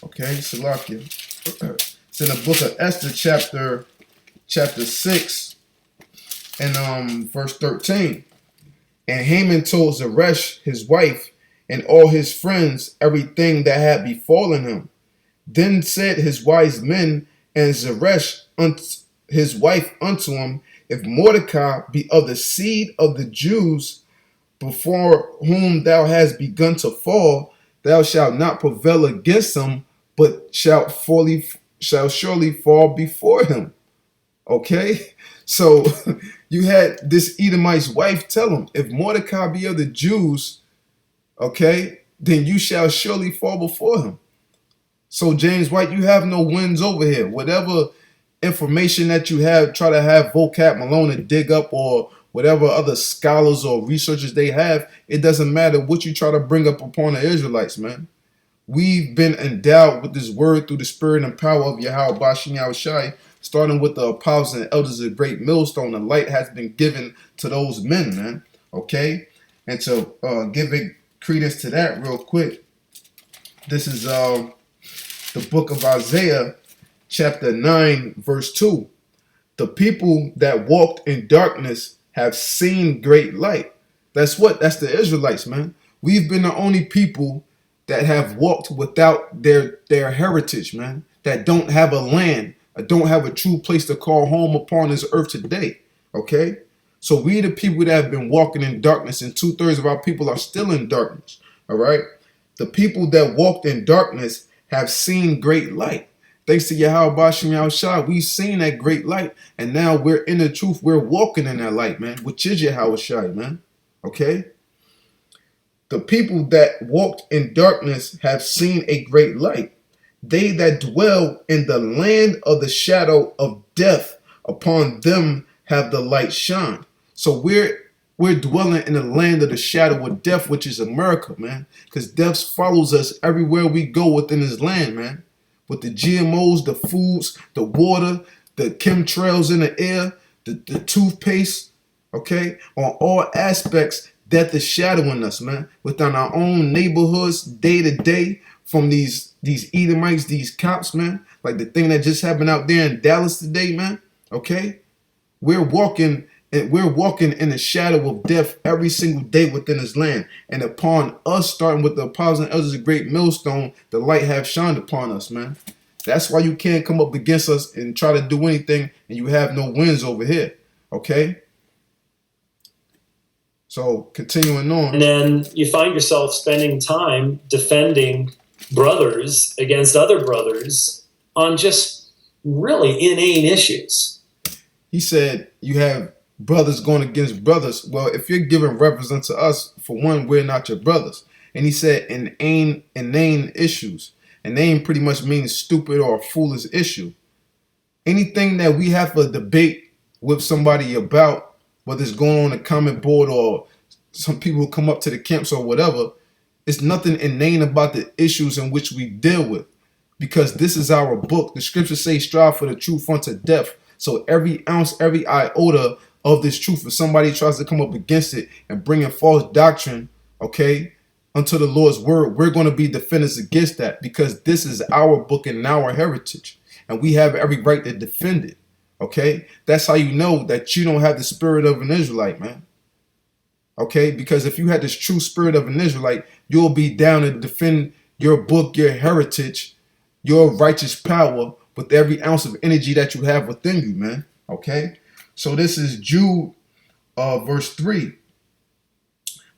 Okay, Salakia. It's in the book of Esther, chapter 6, and verse 13. And Haman told Zeresh, his wife, and all his friends everything that had befallen him. Then said his wise men and Zeresh his wife unto him, if Mordecai be of the seed of the Jews, before whom thou hast begun to fall, thou shalt not prevail against him, but shalt surely fall before him. Okay, so you had this Edomite's wife tell him, if Mordecai be of the Jews, okay, then you shall surely fall before him. So James White, you have no wins over here. Whatever information that you have, try to have Vocab Malone dig up, or whatever other scholars or researchers they have, it doesn't matter what you try to bring up upon the Israelites, man. We've been endowed with this word through the spirit and power of YAHAWASHI, starting with the apostles and elders of Great Millstone. The light has been given to those men, man. Okay? And to give it credence to that real quick, this is the book of Isaiah, chapter 9, verse 2. The people that walked in darkness have seen great light. That's what? That's the Israelites, man. We've been the only people that have walked without their heritage, man. That don't have a land, don't have a true place to call home upon this earth today. Okay? So we the people that have been walking in darkness, and 2/3 of our people are still in darkness. All right? The people that walked in darkness have seen great light. Thanks to Yahawah, we've seen that great light, and now we're in the truth. We're walking in that light, man, which is Yahawah, man. Okay? The people that walked in darkness have seen a great light. They that dwell in the land of the shadow of death, upon them have the light shined. So we're dwelling in the land of the shadow of death, which is America, man. Because death follows us everywhere we go within this land, man. With the GMOs, the foods, the water, the chemtrails in the air, the toothpaste, okay? On all aspects, death is shadowing us, man. Within our own neighborhoods, day to day, from these Edomites, these cops, man. Like the thing that just happened out there in Dallas today, man. Okay? We're walking in the shadow of death every single day within this land. And upon us, starting with the apostles and elders of Great Millstone, the light have shined upon us, man. That's why you can't come up against us and try to do anything, and you have no wins over here. Okay? So, continuing on. And then you find yourself spending time defending brothers against other brothers on just really inane issues. He said you have brothers going against brothers. Well, if you're giving reference unto us, for one, we're not your brothers. And he said inane issues. Inane pretty much means stupid or a foolish issue. Anything that we have a debate with somebody about, whether it's going on the comment board or some people who come up to the camps or whatever, it's nothing inane about the issues in which we deal with. Because this is our book. The scriptures say strive for the truth unto death. So every ounce, every iota of this truth, if somebody tries to come up against it and bring in false doctrine, okay, unto the Lord's word, we're going to be defenders against that, because this is our book and our heritage, and we have every right to defend it. Okay, that's how you know that you don't have the spirit of an Israelite, man. Okay, because if you had this true spirit of an Israelite, you'll be down to defend your book, your heritage, your righteous power with every ounce of energy that you have within you, man. Okay, so this is Jude verse 3.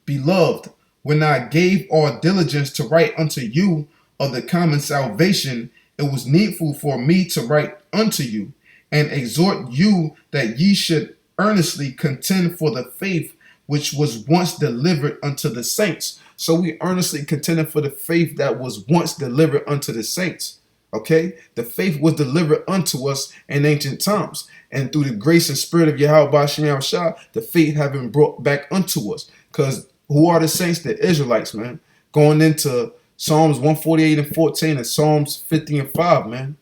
Beloved, when I gave all diligence to write unto you of the common salvation, it was needful for me to write unto you and exhort you that ye should earnestly contend for the faith which was once delivered unto the saints. So we earnestly contended for the faith that was once delivered unto the saints. Okay, the faith was delivered unto us in ancient times, and through the grace and spirit of Yahawah, the faith have been brought back unto us. Because who are the saints? The Israelites, man. Going into Psalms 148 and 14 and Psalms 50 and 5, man.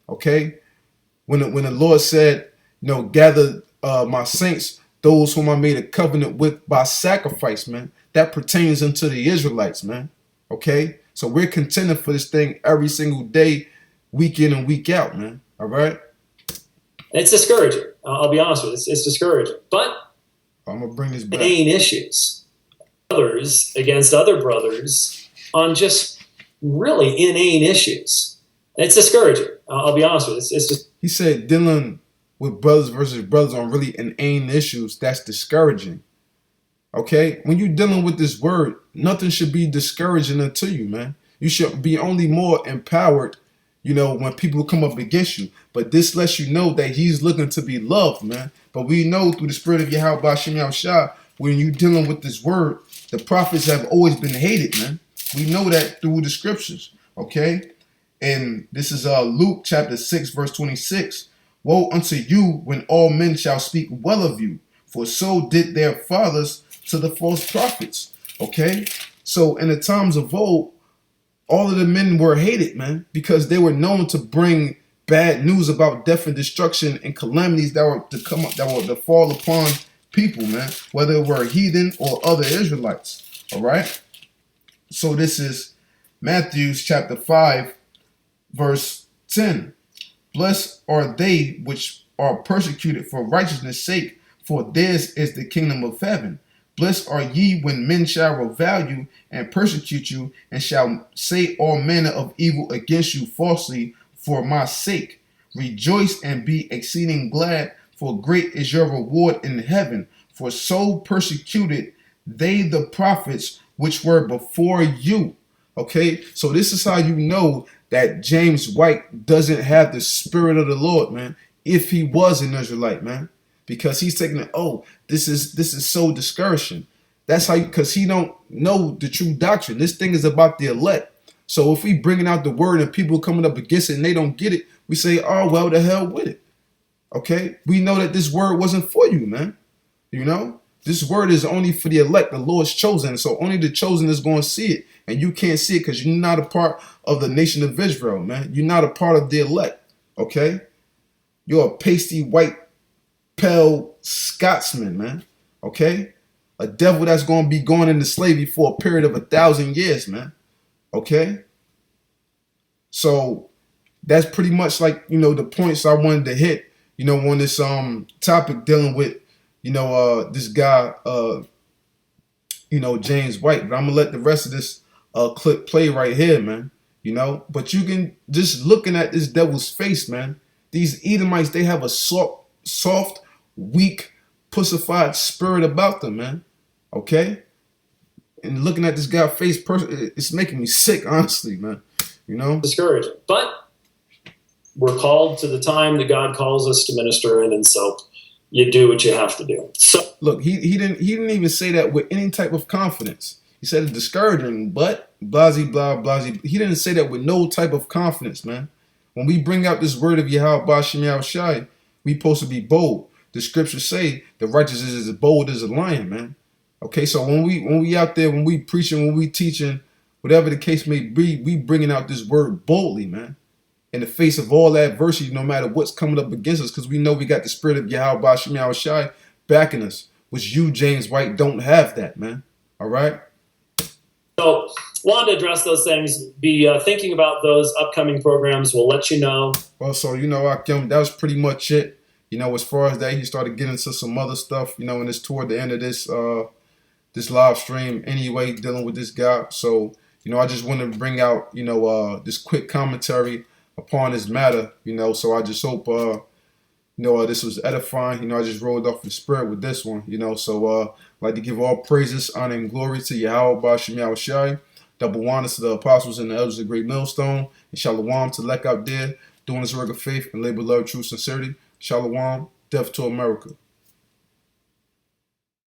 Okay, when the Lord said, you know, gather my saints, those whom I made a covenant with by sacrifice, man. That pertains unto the Israelites, man. Okay, So we're contending for this thing every single day, week in and week out, man. All right? It's discouraging. I'll be honest with you. It's discouraging. But I'm going to bring this back. Main issues. Brothers against other brothers on just really inane issues. And it's discouraging. I'll be honest with you. It's just. He said dealing with brothers versus brothers on really inane issues, that's discouraging. Okay? When you're dealing with this word, nothing should be discouraging unto you, man. You should be only more empowered, when people come up against you. But this lets you know that he's looking to be loved, man. But we know through the spirit of YAHAWASHI, when you're dealing with this word, the prophets have always been hated, man. We know that through the scriptures, okay? And this is Luke chapter 6, verse 26. Woe unto you when all men shall speak well of you, for so did their fathers to the false prophets, okay? So in the times of old, all of the men were hated, man, because they were known to bring bad news about death and destruction and calamities that were to come up, that were to fall upon people, man, whether it were heathen or other Israelites. All right. So this is Matthew chapter 5, verse 10. Blessed are they which are persecuted for righteousness' sake, for theirs is the kingdom of heaven. Blessed are ye when men shall revile you and persecute you, and shall say all manner of evil against you falsely for my sake. Rejoice and be exceeding glad, for great is your reward in heaven. For so persecuted they the prophets which were before you. Okay, so this is how you know that James White doesn't have the spirit of the Lord, man. If he was an Israelite, man, because he's taking it. Oh, this is so discouraging. That's how, because he don't know the true doctrine. This thing is about the elect. So if we bringing out the word and people coming up against it and they don't get it, we say, oh, well, the hell with it. Okay, we know that this word wasn't for you, man. This word is only for the elect, the Lord's chosen. So only the chosen is going to see it. And you can't see it because you're not a part of the nation of Israel, man. You're not a part of the elect, okay? You're a pasty, white, pale Scotsman, man, okay? A devil that's going to be going into slavery for a period of 1,000 years, man, okay? So that's pretty much like, the points I wanted to hit, on this topic dealing with, this guy, James White. But I'm going to let the rest of this clip play right here, man. But you can, just looking at this devil's face, man, these Edomites, they have a soft, weak, pussified spirit about them, man. Okay? And looking at this guy's face, it's making me sick, honestly, man. Discouraging. But we're called to the time that God calls us to minister in, and so you do what you have to do. So look, he didn't even say that with any type of confidence. He said it's discouraging, but blasey, blah, blasey. He didn't say that with no type of confidence, man. When we bring out this word of YAHAWASHI, we supposed to be bold. The scriptures say the righteous is as bold as a lion, man. Okay, so when we out there, when we preaching, when we teaching, whatever the case may be, we bringing out this word boldly, man. In the face of all adversity, no matter what's coming up against us, because we know we got the spirit of YAHAWASHI backing us, which you, James White, don't have that, man. All right? So, wanted to address those things. Be thinking about those upcoming programs. We'll let you know. Well, so, Akim, that was pretty much it. As far as that, he started getting into some other stuff, and it's toward the end of this this live stream anyway, dealing with this guy. So, I just wanted to bring out, this quick commentary upon this matter, so I just hope, this was edifying. I just rolled off the spirit with this one, so I'd like to give all praises, honor, and glory to YAHAWASHI. Double honors to the apostles and the elders of Great Millstone, and Shalawam to Lek out there, doing this work of faith and labor, love, truth, sincerity. Shalawam, death to America.